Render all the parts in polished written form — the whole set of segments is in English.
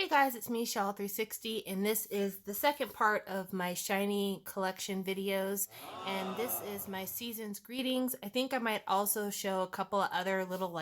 Hey guys, it's me, Shawl360, and this is the second part of my Shinee collection videos, and this is my season's greetings. I think I might also show a couple of other little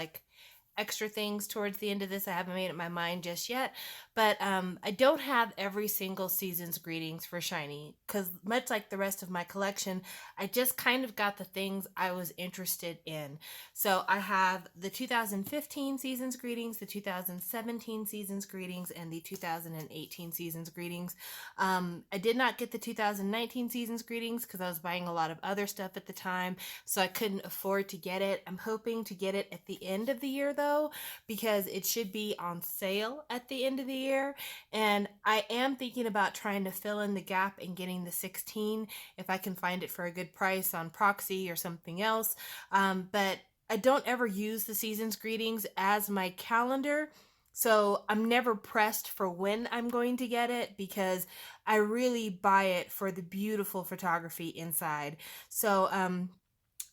extra things towards the end of this. I haven't made up my mind just yet, but I don't have every single season's greetings for Shinee because much like the rest of my collection, I just kind of got the things I was interested in. So I have the 2015 season's greetings, the 2017 season's greetings, and the 2018 season's greetings. I did not get the 2019 season's greetings because I was buying a lot of other stuff at the time, so I couldn't afford to get it. I'm hoping to get it at the end of the year though, because it should be on sale at the end of the year, and I am thinking about trying to fill in the gap and getting the 16 if I can find it for a good price on Proxy or something else. But I don't ever use the season's greetings as my calendar, so I'm never pressed for when I'm going to get it because I really buy it for the beautiful photography inside. So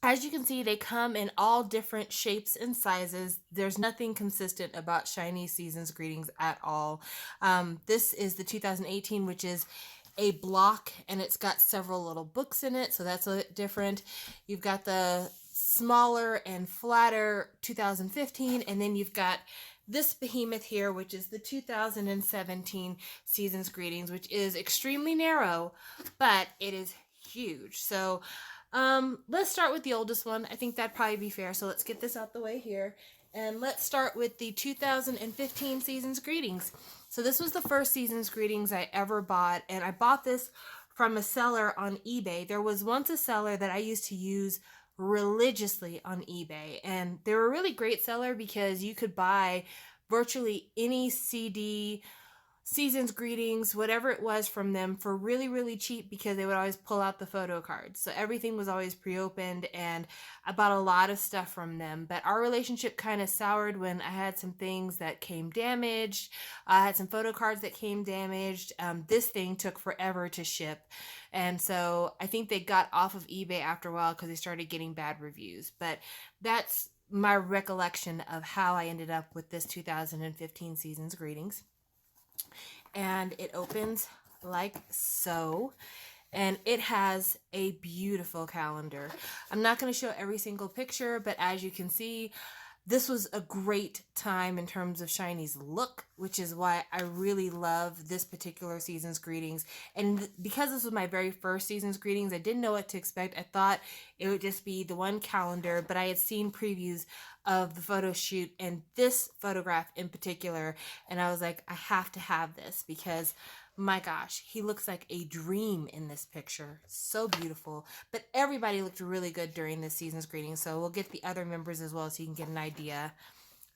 as you can see, they come in all different shapes and sizes. There's nothing consistent about Shinee Season's greetings at all. This is the 2018, which is a block, and it's got several little books in it, so that's a bit different. You've got the smaller and flatter 2015, and then you've got this behemoth here, which is the 2017 Season's greetings, which is extremely narrow, but it is huge. So let's start with the oldest one. I think that'd probably be fair. So let's get this out the way here. And let's start with the 2015 Season's Greetings. So this was the first Season's Greetings I ever bought, and I bought this from a seller on eBay. There was once a seller that I used to use religiously on eBay, and they were a really great seller because you could buy virtually any CD, Season's greetings, whatever it was from them for really, really cheap because they would always pull out the photo cards. So everything was always pre-opened, and I bought a lot of stuff from them. But our relationship kind of soured when I had some things that came damaged. I had some photo cards that came damaged. This thing took forever to ship. And so I think they got off of eBay after a while because they started getting bad reviews. But that's my recollection of how I ended up with this 2015 Season's greetings. And it opens like so, and it has a beautiful calendar. I'm not going to show every single picture, but as you can see, this was a great time in terms of Shinee's look, which is why I really love this particular Season's greetings. And because this was my very first Season's greetings, I didn't know what to expect. I thought it would just be the one calendar, but I had seen previews of the photo shoot and this photograph in particular, and I was like, I have to have this because my gosh, he looks like a dream in this picture. So beautiful. But everybody looked really good during this Season's greeting, so we'll get the other members as well so you can get an idea.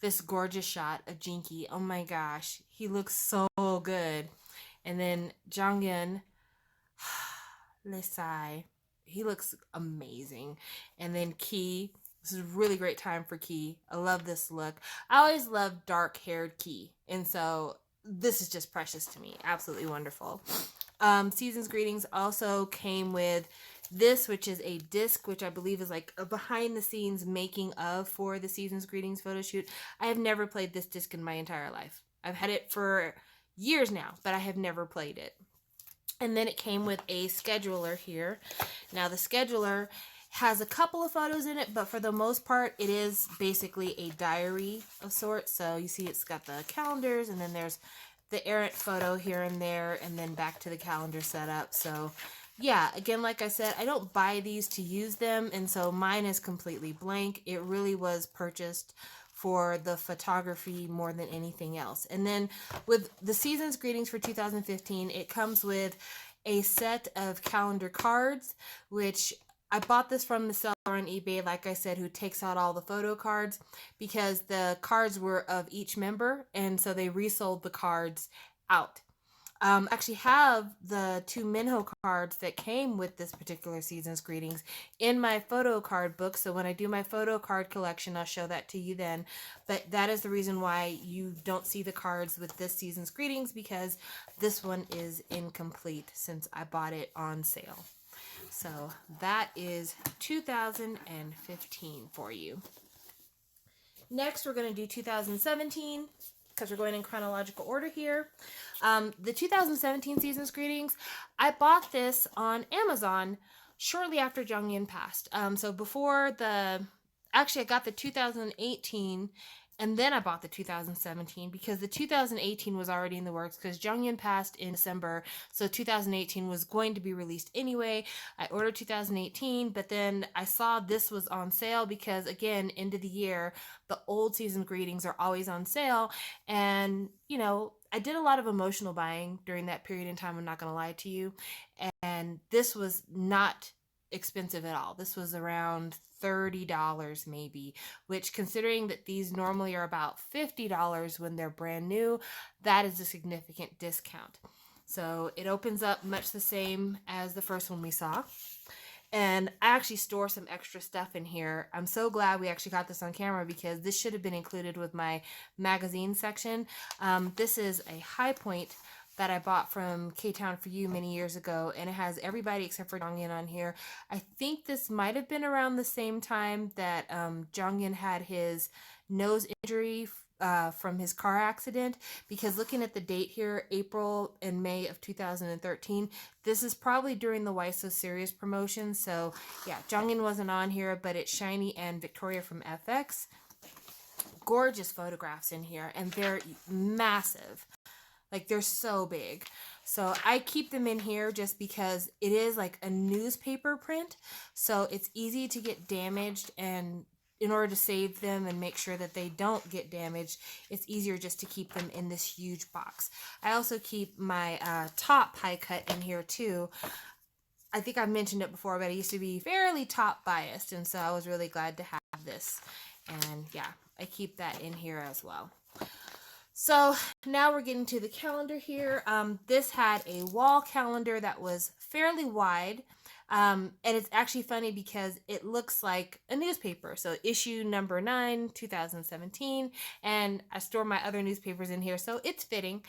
This gorgeous shot of Jinky, oh my gosh, he looks so good. And then Jongyun, Lesai, he looks amazing. And then Ki, this is a really great time for Ki. I love this look. I always love dark-haired Ki, and so this is just precious to me. Absolutely wonderful. Season's greetings also came with this, which is a disc, which I believe is like a behind-the-scenes making of for the Season's greetings photo shoot. I have never played this disc in my entire life. I've had it for years now, but I have never played it. And then it came with a scheduler here. Now the scheduler has a couple of photos in it, but for the most part, it is basically a diary of sorts. So you see it's got the calendars, and then there's the errant photo here and there, and then back to the calendar setup. So yeah, again, like I said, I don't buy these to use them, and so mine is completely blank. It really was purchased for the photography more than anything else. And then with the Season's greetings for 2015, it comes with a set of calendar cards, which I bought this from the seller on eBay, like I said, who takes out all the photo cards because the cards were of each member, and so they resold the cards out. Actually have the 2 Minho cards that came with this particular Season's greetings in my photo card book, so when I do my photo card collection, I'll show that to you then. But that is the reason why you don't see the cards with this Season's greetings, because this one is incomplete since I bought it on sale. So that is 2015 for you. Next, we're going to do 2017. because we're going in chronological order here. The 2017 Season's Greetings, I bought this on Amazon shortly after Jonghyun passed. So before actually I got the 2018 and then I bought the 2017 because the 2018 was already in the works because Jonghyun passed in December, so 2018 was going to be released anyway. I ordered 2018, but then I saw this was on sale because, again, end of the year, the old season greetings are always on sale. And, you know, I did a lot of emotional buying during that period in time, I'm not going to lie to you. And this was not expensive at all. This was around $30 maybe, which, considering that these normally are about $50 when they're brand new, that is a significant discount. So it opens up much the same as the first one we saw. And I actually store some extra stuff in here. I'm so glad we actually got this on camera because this should have been included with my magazine section. This is a High Point that I bought from K-Town for You many years ago, and it has everybody except for Jonghyun on here. I think this might have been around the same time that Jonghyun had his nose injury from his car accident, because looking at the date here, April and May of 2013, this is probably during the Why So Serious promotion. So yeah, Jonghyun wasn't on here, but it's Shinee and Victoria from FX. Gorgeous photographs in here, and they're massive. Like, they're so big. So I keep them in here just because it is like a newspaper print. So it's easy to get damaged, and in order to save them and make sure that they don't get damaged, it's easier just to keep them in this huge box. I also keep my top high cut in here too. I think I've mentioned it before, but I used to be fairly top biased, and so I was really glad to have this. And yeah, I keep that in here as well. So now we're getting to the calendar here. This had a wall calendar that was fairly wide. And it's actually funny because it looks like a newspaper. So issue number 9, 2017. And I store my other newspapers in here, so it's fitting.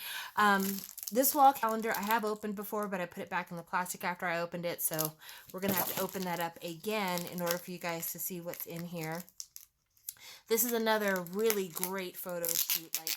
This wall calendar I have opened before, but I put it back in the plastic after I opened it. So we're going to have to open that up again in order for you guys to see what's in here. This is another really great photo shoot, like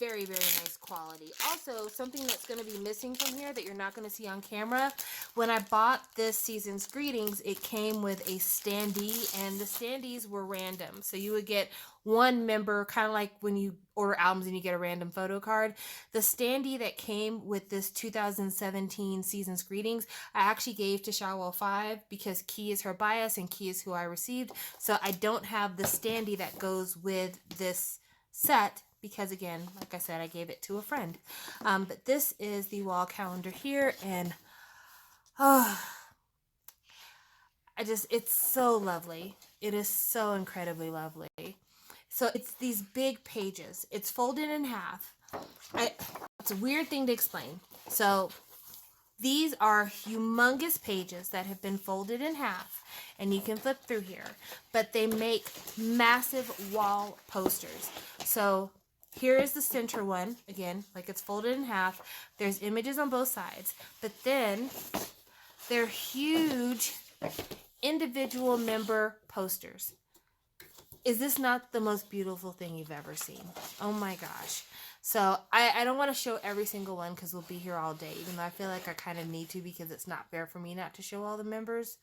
very, very nice quality. Also, something that's going to be missing from here that you're not going to see on camera, when I bought this season's greetings, it came with a standee, and the standees were random. So you would get one member, kind of like when you order albums and you get a random photo card. The standee that came with this 2017 season's greetings, I actually gave to Shawwell 5 because Key is her bias and Key is who I received. So I don't have the standee that goes with this set, because, again, like I said, I gave it to a friend. But this is the wall calendar here, and it's so lovely. It is so incredibly lovely. So it's these big pages. It's folded in half. It's a weird thing to explain. So these are humongous pages that have been folded in half, and you can flip through here, but they make massive wall posters. So here is the center one, again, like it's folded in half. There's images on both sides, but then they're huge individual member posters. Is this not the most beautiful thing you've ever seen? Oh my gosh. So I don't want to show every single one because we'll be here all day, even though I feel like I kind of need to because it's not fair for me not to show all the members.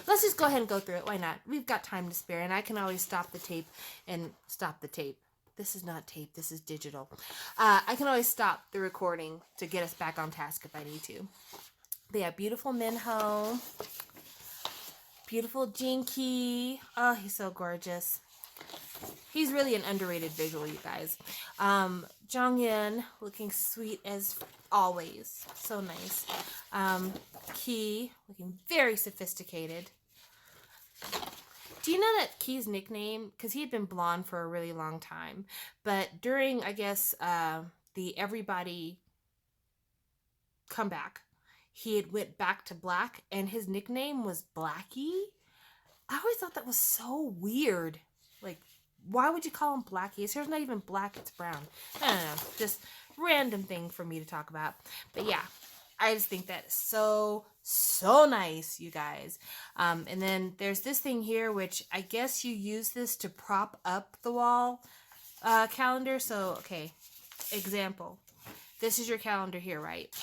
Let's just go ahead and go through it. Why not? We've got time to spare, and I can always stop the tape and stop the tape. This is not tape, this is digital. I can always stop the recording to get us back on task if I need to. But yeah, beautiful Minho. Beautiful Jinky. Oh, he's so gorgeous. He's really an underrated visual, you guys. Jonghyun, looking sweet as always. So nice. Key, looking very sophisticated. Do you know that Key's nickname, because he had been blonde for a really long time, but during, I guess, the Everybody comeback, he had went back to black, and his nickname was Blackie? I always thought that was so weird. Like, why would you call him Blackie? His hair's not even black, it's brown. I don't know, just random thing for me to talk about. But yeah, I just think that is so nice, you guys. And then there's this thing here, which I guess you use this to prop up the wall calendar. So, okay, example, this is your calendar here, right?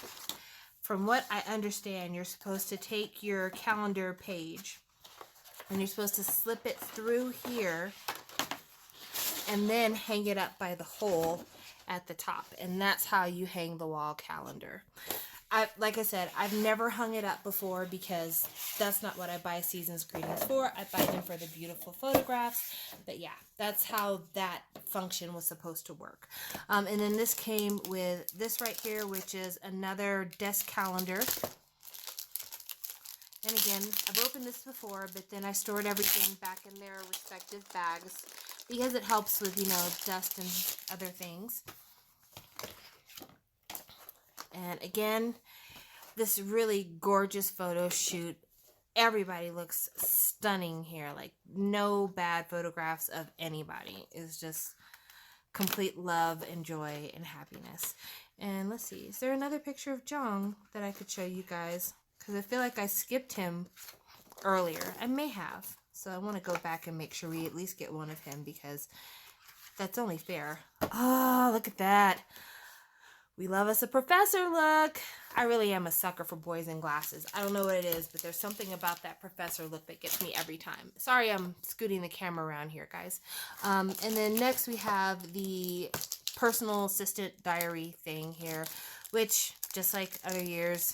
From what I understand, you're supposed to take your calendar page and you're supposed to slip it through here and then hang it up by the hole at the top. And that's how you hang the wall calendar. Like I said, I've never hung it up before because that's not what I buy Season's Greetings for. I buy them for the beautiful photographs. But yeah, that's how that function was supposed to work. And then this came with this right here, which is another desk calendar. And again, I've opened this before, but then I stored everything back in their respective bags because it helps with, you know, dust and other things. And again, this really gorgeous photo shoot. Everybody looks stunning here. Like, no bad photographs of anybody. It's just complete love and joy and happiness. And let's see, is there another picture of Jong that I could show you guys? Because I feel like I skipped him earlier. I may have. So I want to go back and make sure we at least get one of him because that's only fair. Oh, look at that. We love us a professor look. I really am a sucker for boys in glasses. I don't know what it is, but there's something about that professor look that gets me every time. Sorry, I'm scooting the camera around here, guys. And then next we have the personal assistant diary thing here, which, just like other years,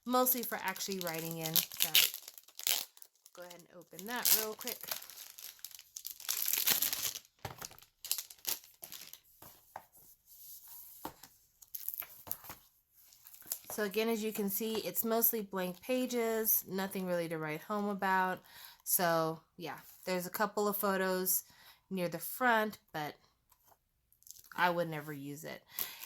mostly for actually writing in. So, go ahead and open that real quick. So again, as you can see, it's mostly blank pages, nothing really to write home about. So yeah, there's a couple of photos near the front, but I would never use it.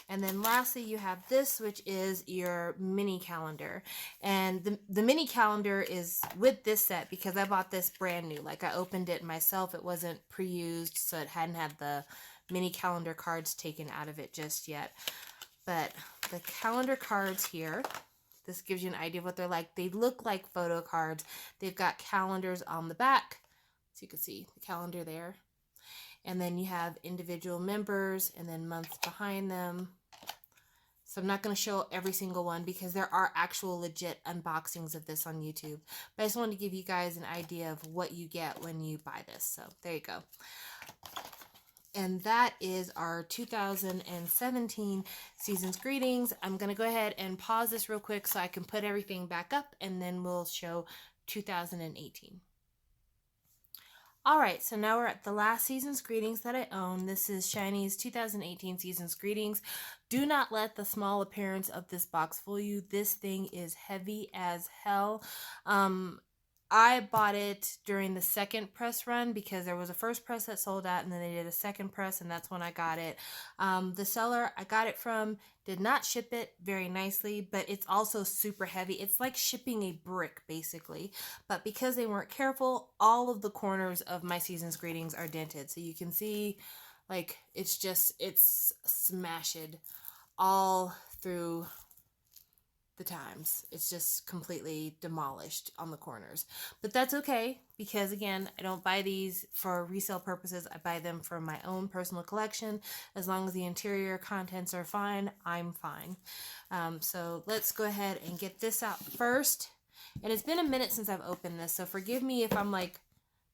And then lastly, you have this, which is your mini calendar. And the mini calendar is with this set because I bought this brand new. Like, I opened it myself. It wasn't pre-used, so it hadn't had the mini calendar cards taken out of it just yet. But the calendar cards here, this gives you an idea of what they're like. They look like photo cards. They've got calendars on the back, so you can see the calendar there. And then you have individual members and then months behind them. So I'm not going to show every single one because there are actual legit unboxings of this on YouTube. But I just wanted to give you guys an idea of what you get when you buy this. So there you go. And that is our 2017 Season's Greetings. I'm going to go ahead and pause this real quick so I can put everything back up, and then we'll show 2018. Alright, so now we're at the last Season's Greetings that I own. This is Shinee's 2018 Season's Greetings. Do not let the small appearance of this box fool you. This thing is heavy as hell. I bought it during the second press run because there was a first press that sold out and then they did a second press, and that's when I got it. The seller I got it from did not ship it very nicely, but it's also super heavy. It's like shipping a brick basically, but because they weren't careful, all of the corners of my Season's Greetings are dented. So you can see, like, it's smashed all through the times. It's just completely demolished on the corners, but that's okay because, again, I don't buy these for resale purposes. I buy them for my own personal collection. As long as the interior contents are fine, I'm fine. So let's go ahead and get this out first. And it's been a minute since I've opened this, so forgive me if I'm like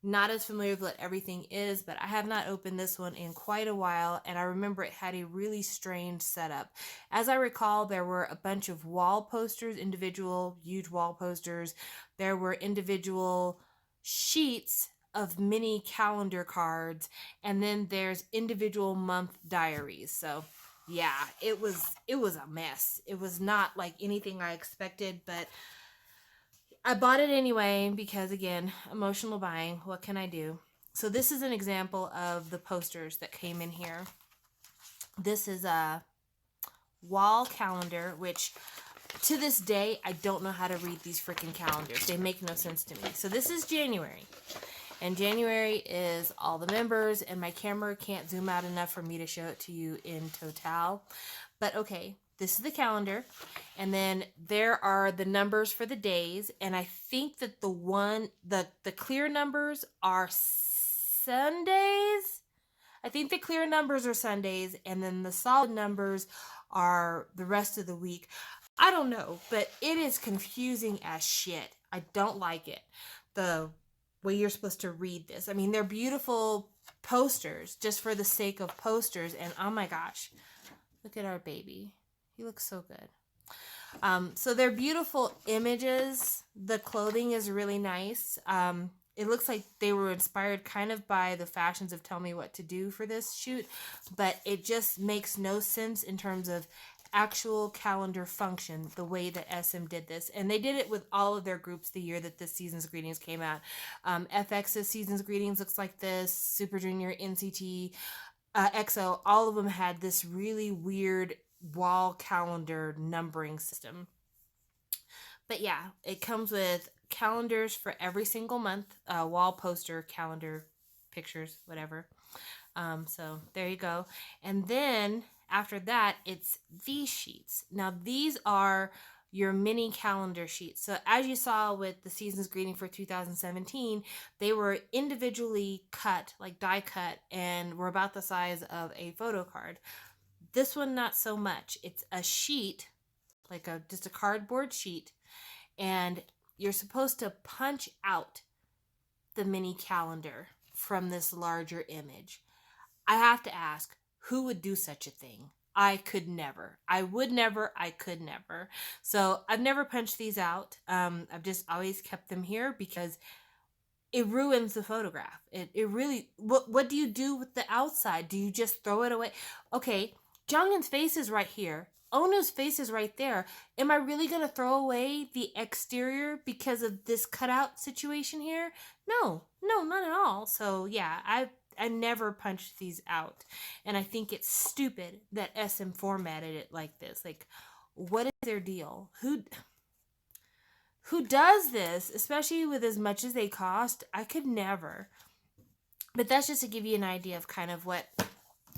not as familiar with what everything is, but I have not opened this one in quite a while, and I remember it had a really strange setup. As I recall, there were a bunch of wall posters, individual huge wall posters. There were individual sheets of mini calendar cards, and then there's individual month diaries. So yeah, it was a mess. It was not like anything I expected, but I bought it anyway because, again, emotional buying. What can I do? So this is an example of the posters that came in here. This is a wall calendar, which to this day, I don't know how to read these freaking calendars. They make no sense to me. So this is January. And January is all the members, and my camera can't zoom out enough for me to show it to you in total. But okay, this is the calendar, and then there are the numbers for the days, and I think that the clear numbers are Sundays. I think the clear numbers are Sundays, and then the solid numbers are the rest of the week. I don't know, but it is confusing as shit. I don't like it. The way you're supposed to read this. I mean, they're beautiful posters just for the sake of posters, and oh my gosh, look at our baby. He looks so good. So they're beautiful images. The clothing is really nice. It looks like they were inspired kind of by the fashions of Tell Me What to Do for this shoot, but it just makes no sense in terms of actual calendar function the way that SM did this. And they did it with all of their groups the year that this Season's Greetings came out. FX's Season's Greetings looks like this, Super Junior, NCT, EXO, all of them had this really weird wall calendar numbering system. But yeah, it comes with calendars for every single month, wall poster, calendar, pictures, whatever. So there you go. And then after that, it's these sheets. Now these are your mini calendar sheets. So as you saw with the Season's Greeting for 2017, they were individually cut, like die cut, and were about the size of a photo card. This one, not so much. It's a sheet, like just a cardboard sheet, and you're supposed to punch out the mini calendar from this larger image. I have to ask, who would do such a thing? I could never. I would never. I could never. So I've never punched these out. I've just always kept them here because it ruins the photograph. It really, what do you do with the outside? Do you just throw it away? Okay, Jonghyun's face is right here. Onu's face is right there. Am I really going to throw away the exterior because of this cutout situation here? No, not at all. So yeah, I never punched these out. And I think it's stupid that SM formatted it like this. Like, what is their deal? Who does this, especially with as much as they cost? I could never. But that's just to give you an idea of kind of what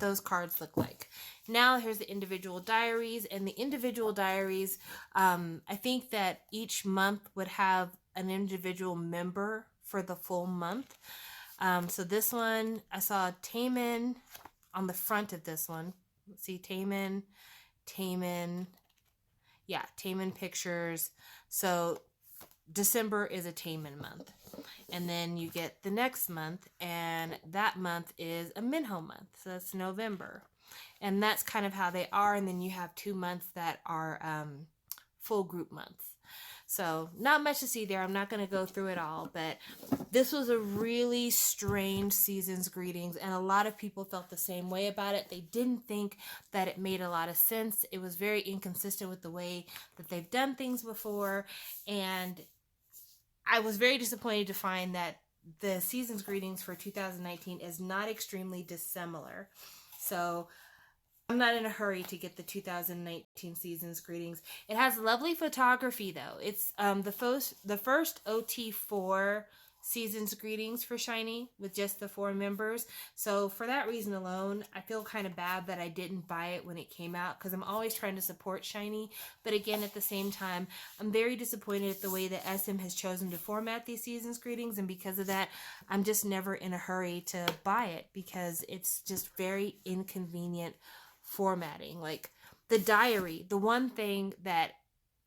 those cards look like. Now here's the individual diaries, and the individual diaries, I think that each month would have an individual member for the full month. So this one, I saw Taemin on the front of this one. Let's see, Taemin, yeah, Taemin pictures. So December is a Taemin month. And then you get the next month, and that month is a Minho month. So that's November. And that's kind of how they are. And then you have 2 months that are full group months. So not much to see there. I'm not going to go through it all, but this was a really strange Season's Greetings, and a lot of people felt the same way about it. They didn't think that it made a lot of sense. It was very inconsistent with the way that they've done things before, and I was very disappointed to find that the Season's Greetings for 2019 is not extremely dissimilar. So I'm not in a hurry to get the 2019 Season's Greetings. It has lovely photography, though. It's the first OT4 Season's Greetings for Shinee with just the 4 members. So for that reason alone, I feel kind of bad that I didn't buy it when it came out, because I'm always trying to support Shinee. But again, at the same time, I'm very disappointed at the way that SM has chosen to format these Season's Greetings, and because of that, I'm just never in a hurry to buy it because it's just very inconvenient formatting. Like the diary, the one thing that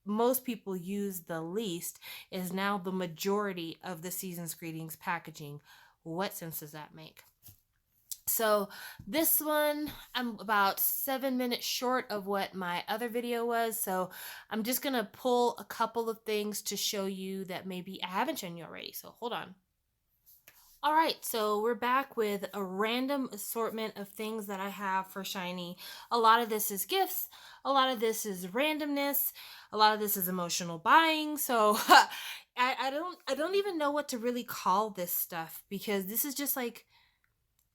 most people use the least is now the majority of the Season's Greetings packaging. What sense does that make? So this one, I'm about 7 minutes short of what my other video was. So I'm just going to pull a couple of things to show you that maybe I haven't shown you already. So hold on. All right, so we're back with a random assortment of things that I have for Shinee. A lot of this is gifts. A lot of this is randomness. A lot of this is emotional buying. So I don't even know what to really call this stuff, because this is just like,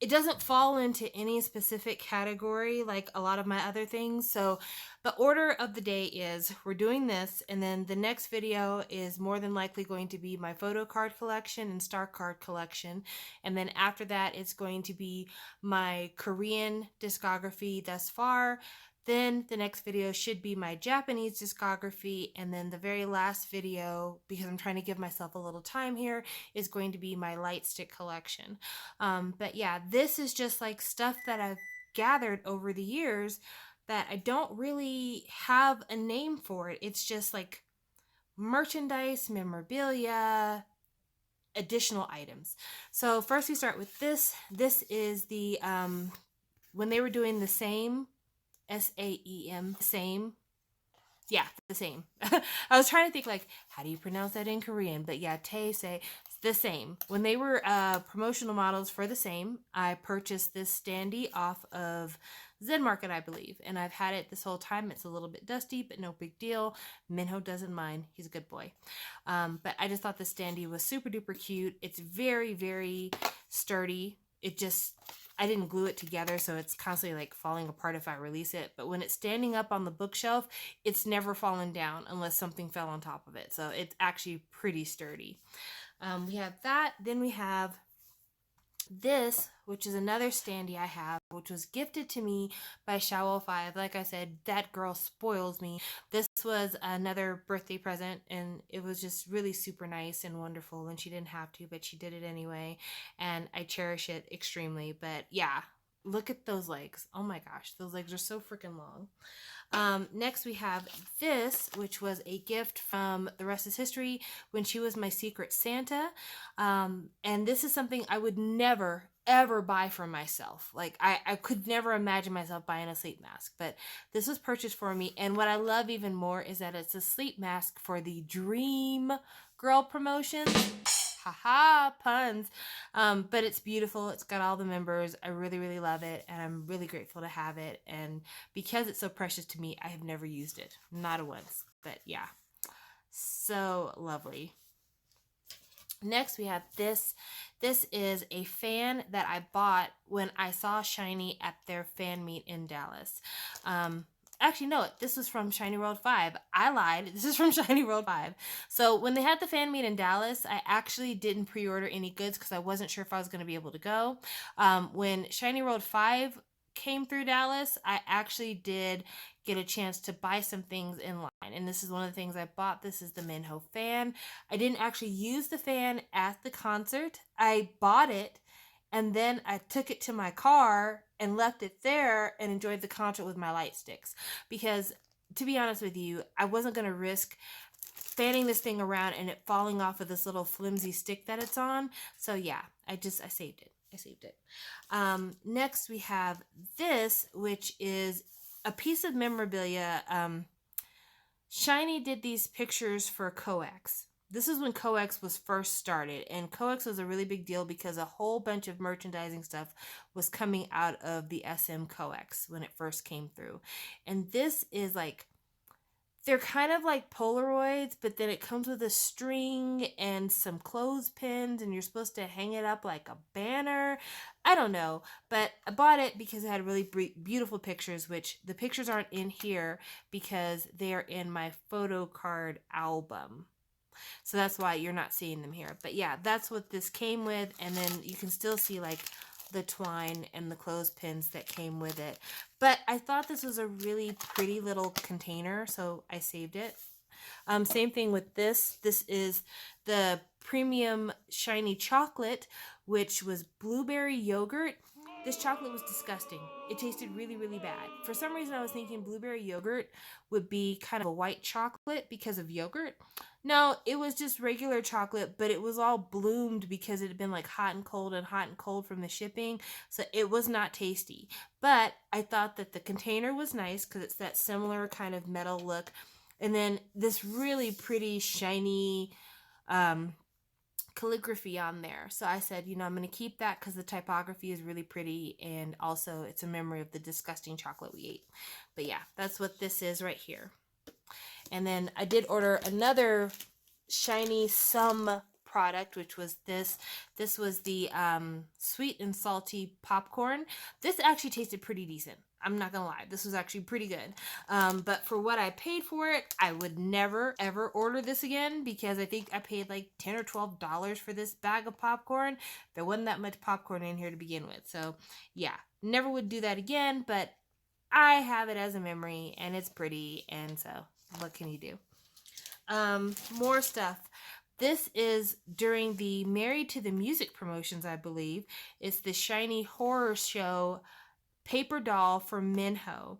it doesn't fall into any specific category like a lot of my other things. So the order of the day is we're doing this, and then the next video is more than likely going to be my photo card collection and star card collection. And then after that, it's going to be my Korean discography thus far. Then the next video should be my Japanese discography, and then the very last video, because I'm trying to give myself a little time here, is going to be my light stick collection. But yeah, this is just like stuff that I've gathered over the years that I don't really have a name for it. It's just like merchandise, memorabilia, additional items. So first we start with this. This is the when they were doing the same, SAEM, same. Yeah, the same. I was trying to think like, how do you pronounce that in Korean? But yeah, Tay say the same. When they were promotional models for the same, I purchased this standee off of Zen Market, I believe, and I've had it this whole time. It's a little bit dusty, but no big deal. Minho doesn't mind. He's a good boy. But I just thought the standee was super duper cute. It's very, very sturdy. It just, I didn't glue it together, so it's constantly like falling apart if I release it. But when it's standing up on the bookshelf, it's never fallen down unless something fell on top of it. So it's actually pretty sturdy. We have that. Then we have this, which is another standee I have, which was gifted to me by Shawo5. Like I said, that girl spoils me. This was another birthday present, and it was just really super nice and wonderful, and she didn't have to, but she did it anyway, and I cherish it extremely. But yeah, look at those legs. Oh my gosh, those legs are so freaking long. Next we have this, which was a gift from The Rest is History when she was my Secret Santa. And this is something I would never, ever buy for myself. Like I could never imagine myself buying a sleep mask, but this was purchased for me. And what I love even more is that it's a sleep mask for the Dream Girl promotion. Haha, puns. But it's beautiful. It's got all the members. I really, really love it, and I'm really grateful to have it. And because it's so precious to me, I have never used it. Not a once. But yeah, so lovely. Next, we have this. This is a fan that I bought when I saw Shinee at their fan meet in Dallas. Actually, no, this was from Shiny World 5. I lied. This is from Shiny World 5. So when they had the fan meet in Dallas, I actually didn't pre-order any goods because I wasn't sure if I was going to be able to go. When Shiny World 5 came through Dallas, I actually did get a chance to buy some things in line. And this is one of the things I bought. This is the Minho fan. I didn't actually use the fan at the concert. I bought it, and then I took it to my car and left it there and enjoyed the concert with my light sticks. Because, to be honest with you, I wasn't going to risk fanning this thing around and it falling off of this little flimsy stick that it's on. So yeah, I saved it. I saved it. Next we have this, which is a piece of memorabilia. Shinee did these pictures for Coax. This is when Coax was first started, and Coax was a really big deal because a whole bunch of merchandising stuff was coming out of the SM Coax when it first came through. And this is like, they're kind of like Polaroids, but then it comes with a string and some clothespins, and you're supposed to hang it up like a banner. I don't know, but I bought it because it had really beautiful pictures, which the pictures aren't in here because they are in my photo card album. So that's why you're not seeing them here. But yeah, that's what this came with. And then you can still see like the twine and the clothespins that came with it. But I thought this was a really pretty little container, so I saved it. Same thing with this. This is the premium Shinee chocolate, which was blueberry yogurt. This chocolate was disgusting. It tasted really, really bad. For some reason, I was thinking blueberry yogurt would be kind of a white chocolate because of yogurt. No, it was just regular chocolate, but it was all bloomed because it had been like hot and cold from the shipping. So it was not tasty. But I thought that the container was nice because it's that similar kind of metal look. And then this really pretty, shiny calligraphy on there. So I said, you know, I'm going to keep that because the typography is really pretty, and also it's a memory of the disgusting chocolate we ate. But yeah, that's what this is right here. And then I did order another Shinee Some product, which was this. This was the sweet and salty popcorn. This actually tasted pretty decent. I'm not gonna lie, this was actually pretty good. But for what I paid for it, I would never ever order this again because I think I paid like $10 or $12 for this bag of popcorn. There wasn't that much popcorn in here to begin with. So yeah, never would do that again, but I have it as a memory, and it's pretty, and so what can you do? More stuff. This is during the Married to the Music promotions, I believe. It's the Shinee horror show paper doll for Minho.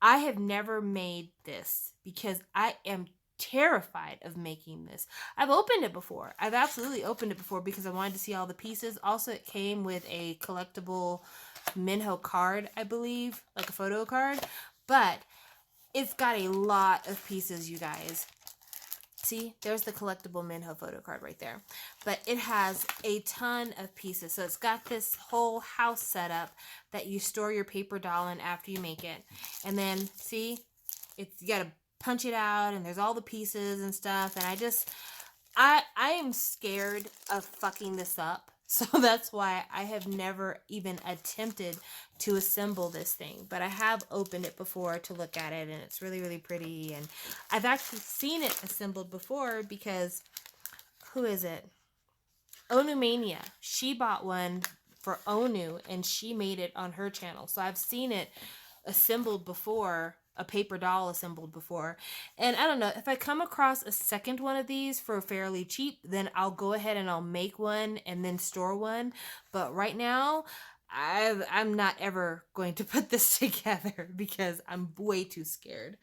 I have never made this because I am terrified of making this. I've opened it before. I've absolutely opened it before because I wanted to see all the pieces. Also, it came with a collectible Minho card, I believe, like a photo card. But it's got a lot of pieces, you guys. See, there's the collectible Minho photo card right there. But it has a ton of pieces. So it's got this whole house setup that you store your paper doll in after you make it. And then, see, you got to punch it out, and there's all the pieces and stuff. And I am scared of fucking this up. So that's why I have never even attempted to assemble this thing. But I have opened it before to look at it, and it's really, really pretty. And I've actually seen it assembled before because, who is it? Onu Mania. She bought one for Onu, and she made it on her channel. So I've seen it assembled before, a paper doll assembled before. And I don't know, if I come across a second one of these for fairly cheap, then I'll go ahead and I'll make one and then store one. But right now, I'm not ever going to put this together because I'm way too scared.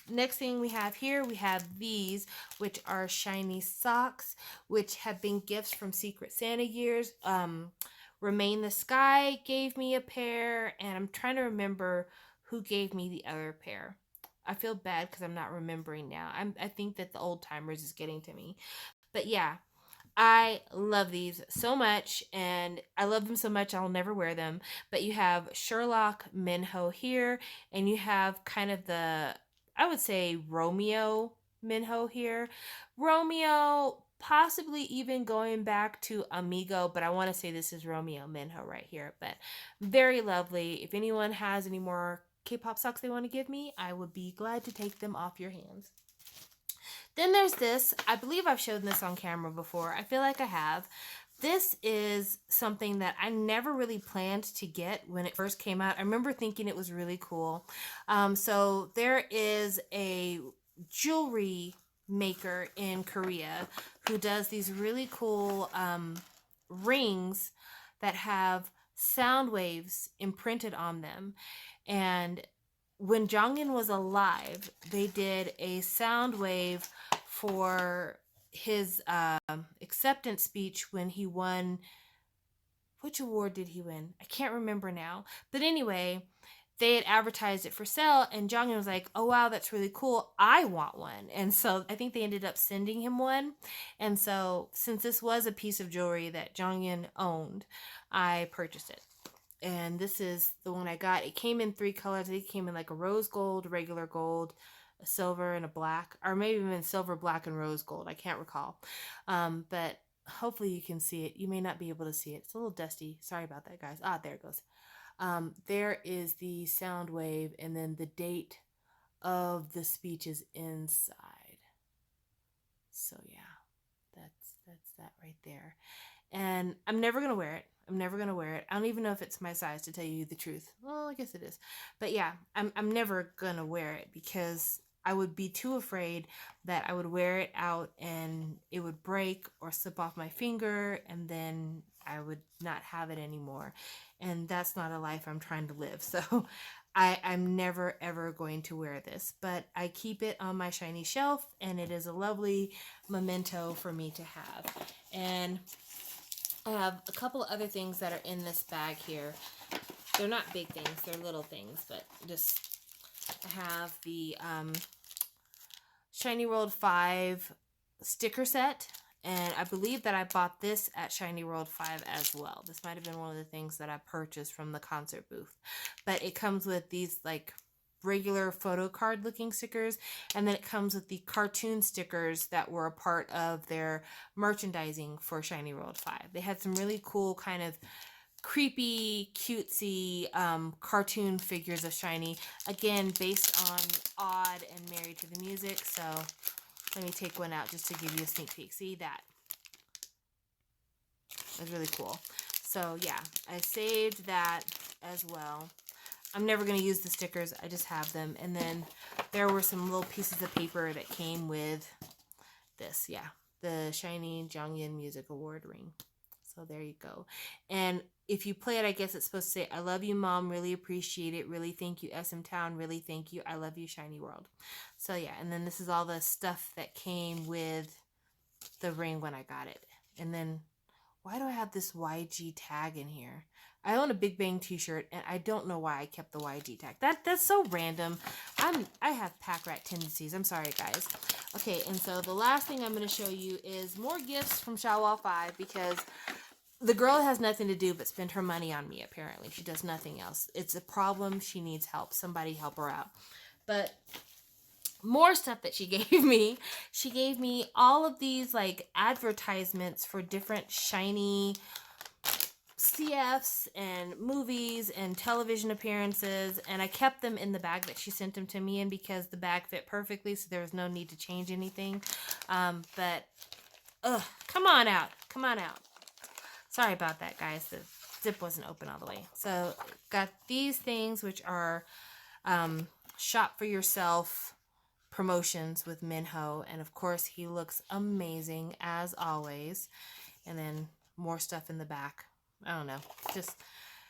Next thing we have here, we have these, which are Shinee socks, which have been gifts from Secret Santa years. Remain the Sky gave me a pair, and I'm trying to remember who gave me the other pair. I feel bad because I'm not remembering now. I think that the old timers is getting to me. But yeah, I love these so much, and I love them so much I'll never wear them. But you have Sherlock Minho here, and you have kind of the, I would say, Romeo Minho here. Romeo, possibly even going back to Amigo, but I want to say this is Romeo Minho right here. But very lovely. If anyone has any more K-pop socks they want to give me, I would be glad to take them off your hands. Then there's this. I believe I've shown this on camera before. I feel like I have. This is something that I never really planned to get when it first came out. I remember thinking it was really cool. So there is a jewelry maker in Korea who does these really cool rings that have sound waves imprinted on them. And when Jongin was alive, they did a sound wave for his acceptance speech when he won. Which award did he win? I can't remember now. But anyway, they had advertised it for sale, and Jongin was like, oh wow, that's really cool, I want one. And so I think they ended up sending him one. And so since this was a piece of jewelry that Jongin owned, I purchased it. And this is the one I got. It came in 3 colors. I think it came in like a rose gold, regular gold, a silver, and a black. Or maybe even silver, black, and rose gold. I can't recall. But hopefully you can see it. You may not be able to see it. It's a little dusty. Sorry about that, guys. Ah, there it goes. There is the sound wave, and then the date of the speech is inside. So yeah, that's that right there. And I'm never going to wear it. I'm never going to wear it. I don't even know if it's my size, to tell you the truth. Well, I guess it is. But yeah, I'm never going to wear it because I would be too afraid that I would wear it out and it would break or slip off my finger, and then I would not have it anymore. And that's not a life I'm trying to live. So I'm never, ever going to wear this. But I keep it on my Shinee shelf, and it is a lovely memento for me to have. And I have a couple other things that are in this bag here. They're not big things, they're little things, but just have the Shinee World 5 sticker set, and I believe that I bought this at Shinee World 5 as well. This might have been one of the things that I purchased from the concert booth. But it comes with these like regular photo card looking stickers, and then it comes with the cartoon stickers that were a part of their merchandising for Shinee World 5. They had some really cool kind of creepy, cutesy cartoon figures of Shinee, again based on Odd and Married to the Music. So let me take one out just to give you a sneak peek. See that? That's really cool. So yeah, I saved that as well. I'm never going to use the stickers. I just have them. And then there were some little pieces of paper that came with this. Yeah, the Shiny Jonghyun Music Award ring. So there you go. And if you play it, I guess it's supposed to say, I love you, Mom. Really appreciate it. Really thank you, SM Town. Really thank you. I love you, Shiny World. So yeah, and then this is all the stuff that came with the ring when I got it. And then, why do I have this YG tag in here? I own a Big Bang t-shirt, and I don't know why I kept the YG tag. That's so random. I have pack rat tendencies. I'm sorry, guys. Okay, and so the last thing I'm going to show you is more gifts from Shawwall 5, because the girl has nothing to do but spend her money on me, apparently. She does nothing else. It's a problem. She needs help. Somebody help her out. But more stuff that she gave me. She gave me all of these like advertisements for different Shiny CFs and movies and television appearances, and I kept them in the bag that she sent them to me in because the bag fit perfectly, so there was no need to change anything. But come on out. Come on out. Sorry about that, guys. The zip wasn't open all the way. So got these things, which are shop for yourself promotions with Minho, and of course he looks amazing as always. And then more stuff in the back. I don't know, just,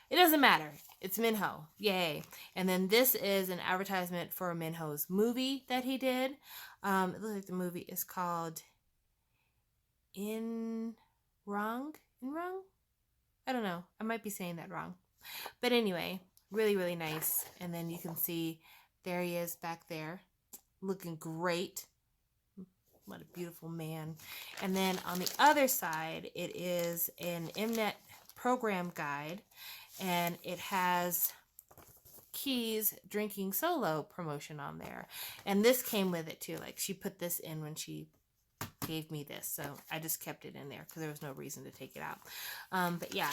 it doesn't matter. It's Minho, yay. And then this is an advertisement for Minho's movie that he did. It looks like the movie is called In Wrong? I don't know, I might be saying that wrong, but anyway, really, really nice. And then you can see there he is back there, looking great. What a beautiful man. And then on the other side, it is an Mnet program guide, and it has Key's drinking solo promotion on there. And this came with it too. Like, she put this in when she gave me this, so I just kept it in there because there was no reason to take it out. But yeah.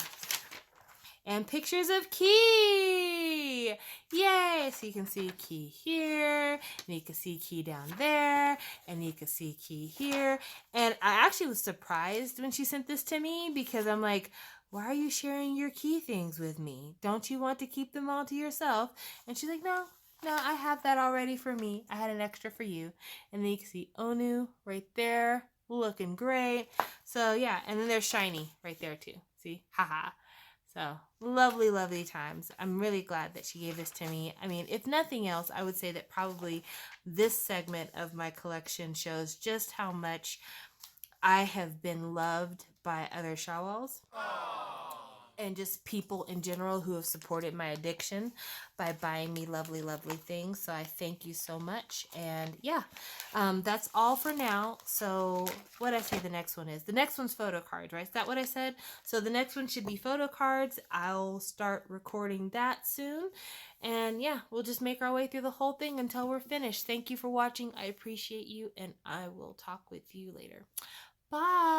And pictures of Key! Yay! So you can see Key here, and you can see Key down there, and you can see Key here. And I actually was surprised when she sent this to me, because I'm like, why are you sharing your Key things with me? Don't you want to keep them all to yourself? And she's like, no, I have that already for me. I had an extra for you. And then you can see Onu right there, looking great. So yeah, and then there's Shiny right there too. See? Haha. So, lovely, lovely times. I'm really glad that she gave this to me. I mean, if nothing else, I would say that probably this segment of my collection shows just how much I have been loved by other Shawwalls. And just people in general who have supported my addiction by buying me lovely, lovely things. So I thank you so much. And yeah, that's all for now. So what did I say the next one is? The next one's photo cards, right? Is that what I said? So the next one should be photo cards. I'll start recording that soon. And yeah, we'll just make our way through the whole thing until we're finished. Thank you for watching. I appreciate you, and I will talk with you later. Bye.